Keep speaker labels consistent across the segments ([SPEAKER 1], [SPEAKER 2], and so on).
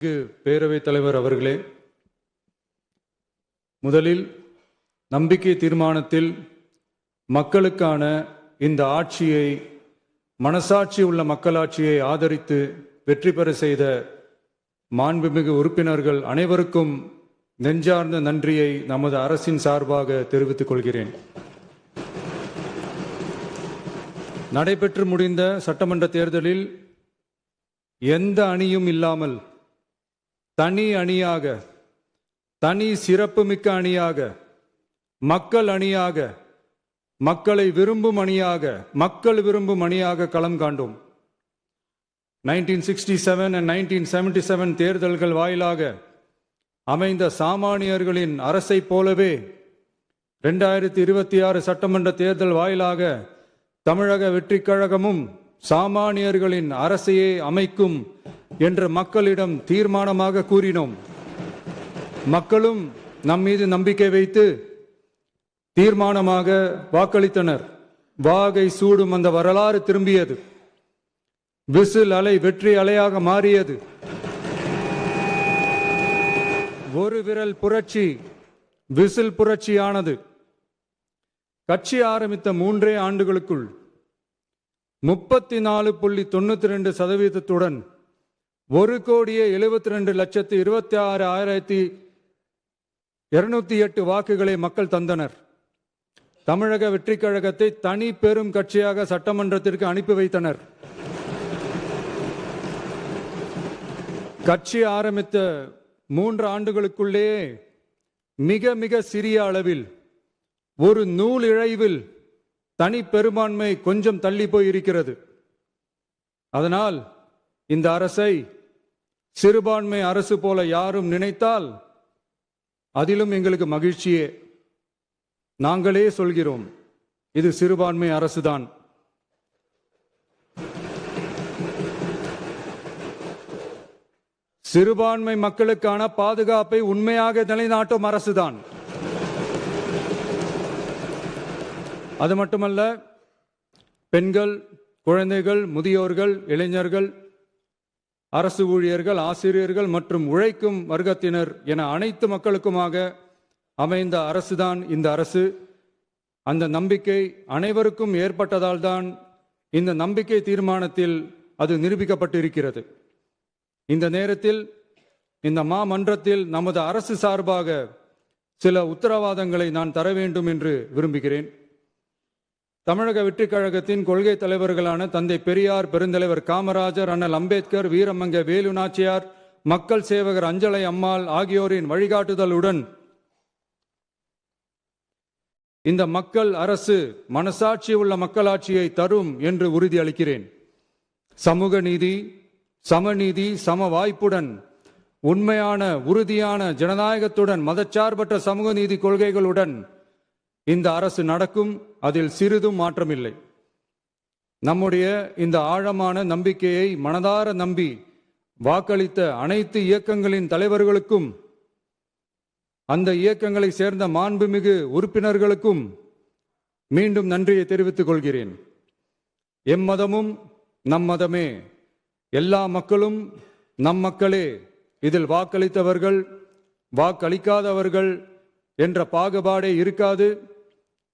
[SPEAKER 1] பேரவைத் தலைவர் அவர்களே, முதலில் நம்பிக்கை தீர்மானத்தில் மக்களுக்கான இந்த ஆட்சியை, மனசாட்சி உள்ள மக்களாட்சியை ஆதரித்து வெற்றி பெற செய்த மாண்புமிகு உறுப்பினர்கள் அனைவருக்கும் நெஞ்சார்ந்த நன்றியை நமது அரசின் சார்பாக தெரிவித்துக் கொள்கிறேன். நடைபெற்று முடிந்த சட்டமன்ற தேர்தலில் எந்த அணியும் இல்லாமல் தனி அணியாக, தனி சிறப்புமிக்க அணியாக, மக்கள் அணியாக, மக்களை விரும்பும் அணியாக, மக்கள் விரும்பும் அணியாக களம் காண்டோம். 1967 and 1977 தேர்தல்கள் வாயிலாக அமைந்த சாமானியர்களின் அரசை போலவே 2026 சட்டமன்ற தேர்தல் வாயிலாக தமிழக வெற்றிக் கழகமும் சாமானியர்களின் அரசையே அமைக்கும் என்று மக்களிடம் தீர்மானமாக கூறினோம். மக்களும் நம் மீது நம்பிக்கை வைத்து தீர்மானமாக வாக்களித்தனர். வாகை சூடும் அந்த வரலாறு திரும்பியது. விசில் அலை வெற்றி அலையாக மாறியது. ஒரு விரல் புரட்சி விசில் புரட்சியானது. கட்சி ஆரம்பித்த 3 ஆண்டுகளுக்குள் 34.92% 1,72,26,208 வாக்குகளை மக்கள் தந்தனர். தமிழக வெற்றிக் கழகத்தை தனி பெரும் கட்சியாக சட்டமன்றத்திற்கு அனுப்பி வைத்தனர். கட்சி ஆரம்பித்த 3 ஆண்டுகளுக்குள்ளேயே மிக மிக சிறிய அளவில், ஒரு நூல் இழைவில் தனி பெரும்பான்மை கொஞ்சம் தள்ளி போயிருக்கிறது. அதனால் இந்த அரசை சிறுபான்மை அரசு போல யாரும் நினைத்தால் அதிலும் எங்களுக்கு மகிழ்ச்சியே. நாங்களே சொல்கிறோம், இது சிறுபான்மை அரசுதான். சிறுபான்மை மக்களுக்கான பாதுகாப்பை உண்மையாக நிலைநாட்டும் அரசுதான். அது மட்டுமல்ல, பெண்கள், குழந்தைகள், முதியோர்கள், இளைஞர்கள், அரசு ஊழியர்கள், ஆசிரியர்கள் மற்றும் உழைக்கும் வர்க்கத்தினர் என அனைத்து மக்களுக்குமாக அமைந்த அரசுதான் இந்த அரசு. அந்த நம்பிக்கை அனைவருக்கும் ஏற்பட்டதால் தான் இந்த நம்பிக்கை தீர்மானத்தில் அது நிரூபிக்கப்பட்டிருக்கிறது. இந்த நேரத்தில் இந்த மாமன்றத்தில் நமது அரசு சார்பாக சில உத்தரவாதங்களை நான் தர வேண்டும் என்று விரும்புகிறேன். தமிழக வெற்றிக் கழகத்தின் கொள்கை தலைவர்களான தந்தை பெரியார், பெருந்தலைவர் காமராஜர், அண்ணல் அம்பேத்கர், வீரமங்க வேலு நாச்சியார், மக்கள் சேவகர் அஞ்சலை அம்மாள் ஆகியோரின் வழிகாட்டுதலுடன் இந்த மக்கள் அரசு மனசாட்சி உள்ள மக்களாட்சியை தரும் என்று உறுதியளிக்கிறேன். சமூக நீதி, சமநீதி, சம வாய்ப்புடன், உண்மையான உறுதியான ஜனநாயகத்துடன், மதச்சார்பற்ற சமூக நீதி கொள்கைகளுடன் இந்த அரசு நடக்கும். அதில் சிறிதும் மாற்றமில்லை. நம்முடைய இந்த ஆழமான நம்பிக்கையை மனதார நம்பி வாக்களித்த அனைத்து இயக்கங்களின் தலைவர்களுக்கும், அந்த இயக்கங்களை சேர்ந்த மாண்புமிகு உறுப்பினர்களுக்கும் மீண்டும் நன்றியை தெரிவித்துக் கொள்கிறேன். எம்மதமும் நம் மதமே, எல்லா மக்களும் நம் மக்களே, இதில் வாக்களித்தவர்கள் வாக்களிக்காதவர்கள் என்ற பாகுபாடே இருக்காது.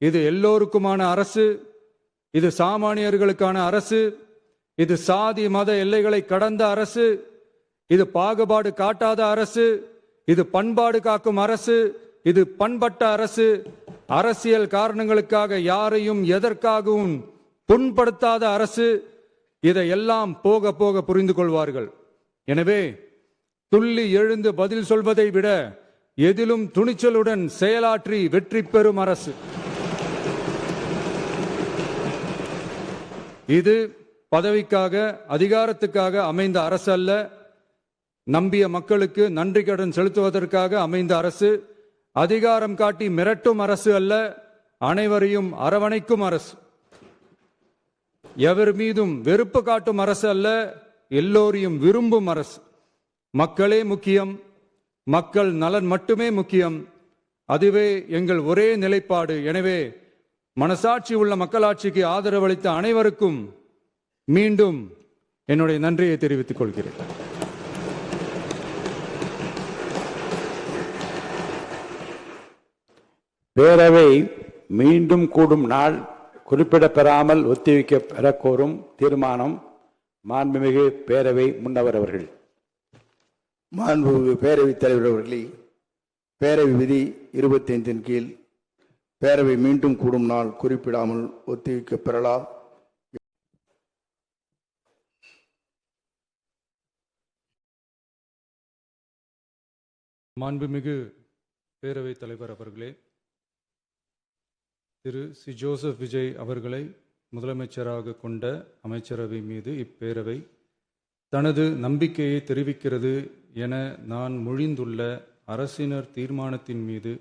[SPEAKER 1] இது எல்லோருக்குமான அரசு. இது சாமானியர்களுக்கான அரசு. இது சாதி மத எல்லைகளை கடந்த அரசு. இது பாகுபாடு காட்டாத அரசு. இது பண்பாடு காக்கும் அரசு. இது பண்பட்ட அரசு. அரசியல் காரணங்களுக்காக யாரையும் எதற்காகவும் புண்படுத்தாத அரசு. இதையெல்லாம் போக போக புரிந்து கொள்வார்கள். எனவே துள்ளி எழுந்து பதில் சொல்வதை விட எதிலும் துணிச்சலுடன் செயலாற்றி வெற்றி பெறும் அரசு இது. பதவிக்காக, அதிகாரத்துக்காக அமைந்த அரசு அல்ல. நம்பிய மக்களுக்கு நன்றி கடன் செலுத்துவதற்காக அமைந்த அரசு. அதிகாரம் காட்டி மிரட்டும் அரசு அல்ல, அனைவரையும் அரவணைக்கும் அரசு. எவர் மீதும் வெறுப்பு காட்டும் அரசு அல்ல, எல்லோரையும் விரும்பும் அரசு. மக்களே முக்கியம், மக்கள் நலன் மட்டுமே முக்கியம். அதுவே எங்கள் ஒரே நிலைப்பாடு. எனவே மனசாட்சி உள்ள மக்களாட்சிக்கு ஆதரவளித்த அனைவருக்கும் மீண்டும் என்னுடைய நன்றியை தெரிவித்துக் கொள்கிறேன்.
[SPEAKER 2] பேரவை மீண்டும் கூடும் நாள் குறிப்பிடப்பெறாமல் ஒத்திவைக்க பெறக்கோரும் தீர்மானம் மாண்புமிகு பேரவை முன்னவர் அவர்கள்.
[SPEAKER 3] மாண்புமிகு பேரவைத் தலைவர் அவர்களே, பேரவை விதி 25 கீழ் பேரவை மீண்டும் கூடும் நாள் குறிப்பிடாமல் ஒத்திவைக்க பெறலாம்.
[SPEAKER 1] மாண்புமிகு பேரவைத் தலைவர் அவர்களே, திரு சி ஜோசப் விஜய் அவர்களை முதலமைச்சராக கொண்ட அமைச்சரவை மீது இப்பேரவை தனது நம்பிக்கையை தெரிவிக்கிறது என நான் மொழிந்துள்ள அரசினர் தீர்மானத்தின் மீது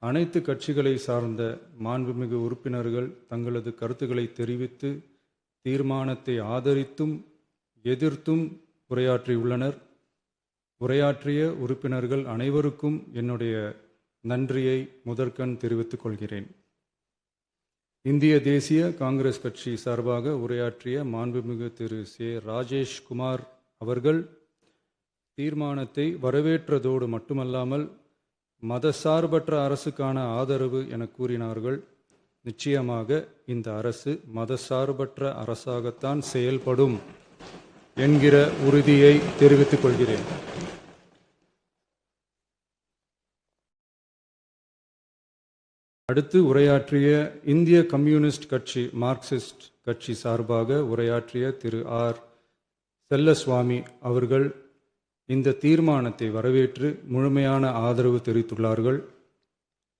[SPEAKER 1] அனைத்து கட்சிகளை சார்ந்த மாண்புமிகு உறுப்பினர்கள் தங்களது கருத்துக்களை தெரிவித்து தீர்மானத்தை ஆதரித்தும் எதிர்த்தும் உரையாற்றியுள்ளனர். உரையாற்றிய உறுப்பினர்கள் அனைவருக்கும் என்னுடைய நன்றியை முதற்கண் தெரிவித்துக் கொள்கிறேன். இந்திய தேசிய காங்கிரஸ் கட்சி சார்பாக உரையாற்றிய மாண்புமிகு திரு சே ராஜேஷ்குமார் அவர்கள் தீர்மானத்தை வரவேற்றதோடு மட்டுமல்லாமல் மதசார்பற்ற அரசுக்கான ஆதரவு என கூறினார்கள். நிச்சயமாக இந்த அரசு மதசார்பற்ற அரசாகத்தான் செயல்படும் என்கிற உறுதியை தெரிவித்துக் கொள்கிறேன். அடுத்து உரையாற்றிய இந்திய கம்யூனிஸ்ட் கட்சி மார்க்சிஸ்ட் கட்சி சார்பாக உரையாற்றிய திரு ஆர் செல்லசுவாமி அவர்கள் இந்த தீர்மானத்தை வரவேற்று முழுமையான ஆதரவு தெரிவித்துள்ளார்கள்.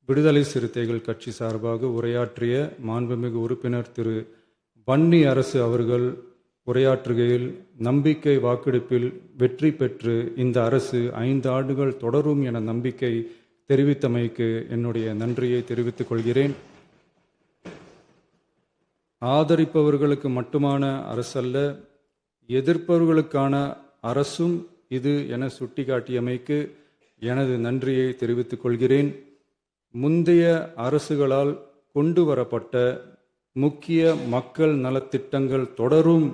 [SPEAKER 1] விடுதலை சிறுத்தைகள் கட்சி சார்பாக உரையாற்றிய மாண்புமிகு உறுப்பினர் திரு வன்னி அரசு அவர்கள் உரையாற்றுகையில் நம்பிக்கை வாக்கெடுப்பில் வெற்றி பெற்று இந்த அரசு 5 ஆண்டுகள் தொடரும் என நம்பிக்கை தெரிவித்தமைக்கு என்னுடைய நன்றியை தெரிவித்துக் கொள்கிறேன். ஆதரிப்பவர்களுக்கு மட்டுமான அரசல்ல, எதிர்ப்பவர்களுக்கான அரசும் இது என சுட்டிக்காட்டியமைக்கு எனது நன்றியை தெரிவித்துக் கொள்கிறேன். முந்தைய அரசுகளால் கொண்டு வரப்பட்ட முக்கிய மக்கள் நலத்திட்டங்கள் தொடரும்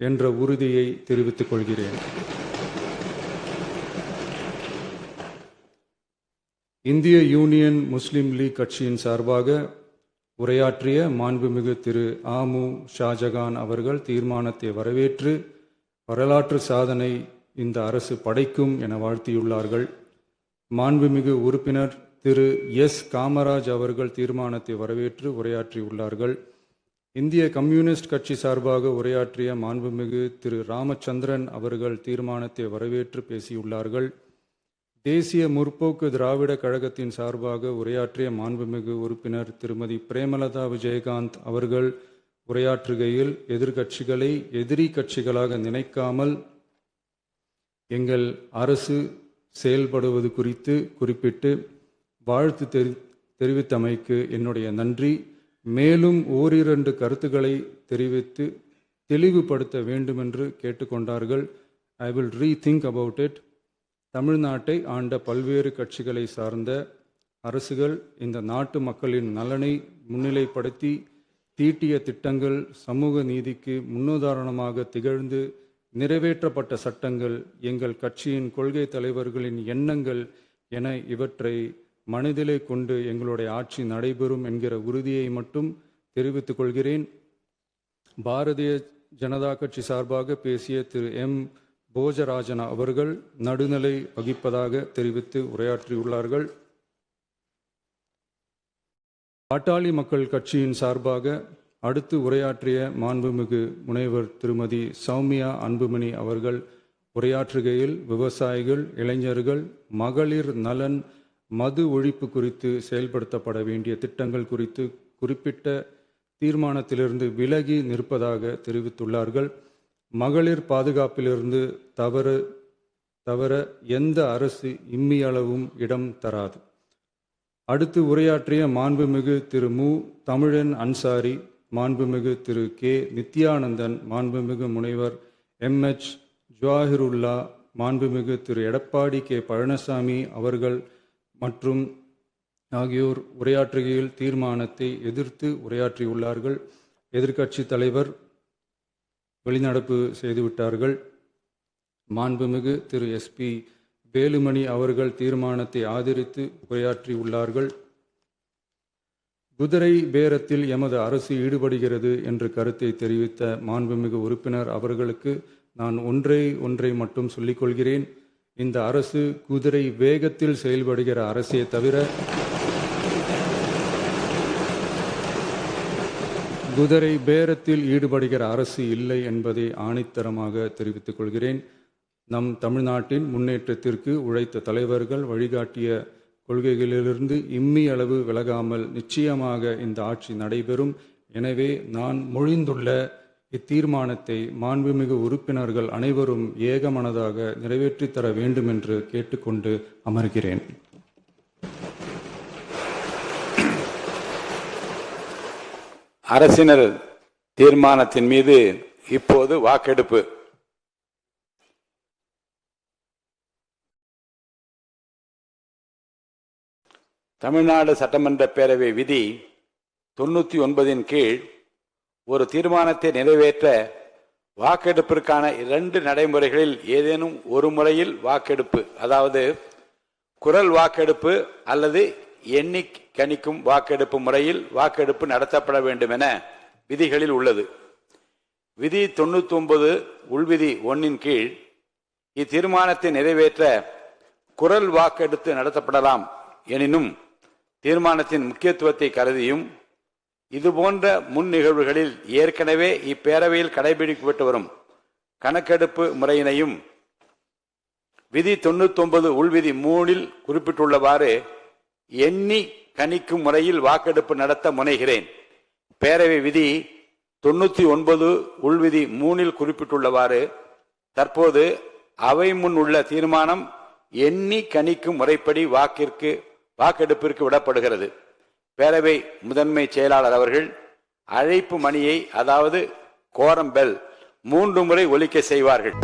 [SPEAKER 1] என்ற உறுதியை தெரிவித்துக் கொள்கிறேன். இந்திய யூனியன் முஸ்லீம் லீக் கட்சியின் சார்பாக உரையாற்றிய மாண்புமிகு திரு ஆமு ஷாஜகான் அவர்கள் தீர்மானத்தை வரவேற்று வரலாற்று சாதனை இந்த அரசு படைக்கும் என வாழ்த்தியுள்ளார்கள். மாண்புமிகு உறுப்பினர் திரு எஸ் காமராஜ் அவர்கள் தீர்மானத்தை வரவேற்று உரையாற்றியுள்ளார்கள். இந்திய கம்யூனிஸ்ட் கட்சி சார்பாக உரையாற்றிய மாண்புமிகு திரு ராமச்சந்திரன் அவர்கள் தீர்மானத்தை வரவேற்று பேசியுள்ளார்கள். தேசிய முற்போக்கு திராவிட கழகத்தின் சார்பாக உரையாற்றிய மாண்புமிகு உறுப்பினர் திருமதி பிரேமலதா விஜயகாந்த் அவர்கள் உரையாற்றுகையில் எதிர்கட்சிகளை எதிரி கட்சிகளாக நினைக்காமல் எங்கள் அரசு செயல்படுவது குறித்து குறிப்பிட்டு வாழ்த்து தெரிவித்தமைக்கு என்னுடைய நன்றி. மேலும் ஓரிரண்டு கருத்துக்களை தெரிவித்து தெளிவுபடுத்த வேண்டுமென்று கேட்டுக்கொண்டார்கள். I will rethink about it. தமிழ்நாட்டை ஆண்ட பல்வேறு கட்சிகளை சார்ந்த அரசுகள் இந்த நாட்டு மக்களின் நலனை முன்னிலைப்படுத்தி தீட்டிய திட்டங்கள் சமூக நீதிக்கு முன்னுதாரணமாக திகழ்ந்து நிறைவேற்றப்பட்ட சட்டங்கள் எங்கள் கட்சியின் கொள்கை தலைவர்களின் எண்ணங்கள் என இவற்றை மனதிலே கொண்டு எங்களுடைய ஆட்சி நடைபெறும் என்கிற உறுதியை மட்டும் தெரிவித்துக் கொள்கிறேன். பாரதிய ஜனதா கட்சி சார்பாக பேசிய திரு எம் போஜராஜன் அவர்கள் நடுநிலை வகிப்பதாக தெரிவித்து உரையாற்றியுள்ளார்கள். பாட்டாளி மக்கள் கட்சியின் சார்பாக அடுத்து உரையாற்றிய மாண்புமிகு முனைவர் திருமதி சௌமியா அன்புமணி அவர்கள் உரையாற்றுகையில் விவசாயிகள், இளைஞர்கள், மகளிர் நலன், மது ஒழிப்பு குறித்து செயல்படுத்தப்பட வேண்டிய திட்டங்கள் குறித்து குறிப்பிட்ட தீர்மானத்திலிருந்து விலகி நிற்பதாக தெரிவித்துள்ளார்கள். மகளிர் பாதுகாப்பிலிருந்து தவிர எந்த அரசு இம்மியளவும் இடம் தராது. அடுத்து உரையாற்றிய மாண்புமிகு திரு மு தமிழன் அன்சாரி, மாண்புமிகு திரு கே நித்யானந்தன், மாண்புமிகு முனைவர் எம்எச் ஜவாஹிருல்லா, மாண்புமிகு திரு எடப்பாடி கே பழனிசாமி அவர்கள் மற்றும் ஆகியோர் உரையாற்றுகையில் தீர்மானத்தை எதிர்த்து உரையாற்றியுள்ளார்கள். எதிர்க்கட்சி தலைவர் வெளிநடப்பு செய்துவிட்டார்கள். மாண்புமிகு திரு எஸ்பி வேலுமணி அவர்கள் தீர்மானத்தை ஆதரித்து உரையாற்றியுள்ளார்கள். குதிரை பேரத்தில் எமது அரசு ஈடுபடுகிறது என்ற கருத்தை தெரிவித்த மாண்புமிகு உறுப்பினர் அவர்களுக்கு நான் ஒன்றை மட்டும் சொல்லிக் கொள்கிறேன். இந்த அரசு குதிரை வேகத்தில் செயல்படுகிற அரசே தவிர குதிரை பேரத்தில் ஈடுபடுகிற அரசு இல்லை என்பதை ஆணித்தரமாக தெரிவித்துக் கொள்கிறேன். நம் தமிழ்நாட்டின் முன்னேற்றத்திற்கு உழைத்த தலைவர்கள் வழிகாட்டிய கொள்கைகளிலிருந்து இம்மி அளவு விலகாமல் நிச்சயமாக இந்த ஆட்சி நடைபெறும். எனவே நான் மொழிந்துள்ள இத்தீர்மானத்தை மாண்புமிகு உறுப்பினர்கள் அனைவரும் ஏகமனதாக நிறைவேற்றித் தர வேண்டும் என்று கேட்டுக்கொண்டு அமர்கிறேன்.
[SPEAKER 2] அரசினர் தீர்மானத்தின் மீது இப்போது வாக்கெடுப்பு. தமிழ்நாடு சட்டமன்ற பேரவை விதி 99 கீழ் ஒரு தீர்மானத்தை நிறைவேற்ற வாக்கெடுப்பிற்கான 2 நடைமுறைகளில் ஏதேனும் ஒரு முறையில் வாக்கெடுப்பு, அதாவது குரல் வாக்கெடுப்பு அல்லது எண்ணி கணிக்கும் வாக்கெடுப்பு முறையில் வாக்கெடுப்பு நடத்தப்பட வேண்டும் என விதிகளில் உள்ளது. விதி 99 உள்விதி 1 கீழ் இத்தீர்மானத்தை நிறைவேற்ற குரல் வாக்கெடுத்து நடத்தப்படலாம். எனினும் தீர்மானத்தின் முக்கியத்துவத்தை கருதியும் இதுபோன்ற முன் நிகழ்வுகளில் ஏற்கனவே இப்பேரவையில் கடைபிடிக்கப்பட்டு வரும் கணக்கெடுப்பு முறையினையும் விதி 99 உள்விதி 3 குறிப்பிட்டுள்ளவாறு எண்ணி கணிக்கும் முறையில் வாக்கெடுப்பு நடத்த முனைகிறேன். பேரவை விதி 99 உள்விதி 3 குறிப்பிட்டுள்ளவாறு தற்போது அவை முன் உள்ள தீர்மானம் எண்ணி கணிக்கும் முறைப்படி வாக்கெடுப்பிற்கு விடப்படுகிறது. பேரவை முதன்மை செயலாளர் அவர்கள் அழைப்பு மணியை, அதாவது கோரம் பெல் 3 முறை ஒலிக்க செய்வார்கள்.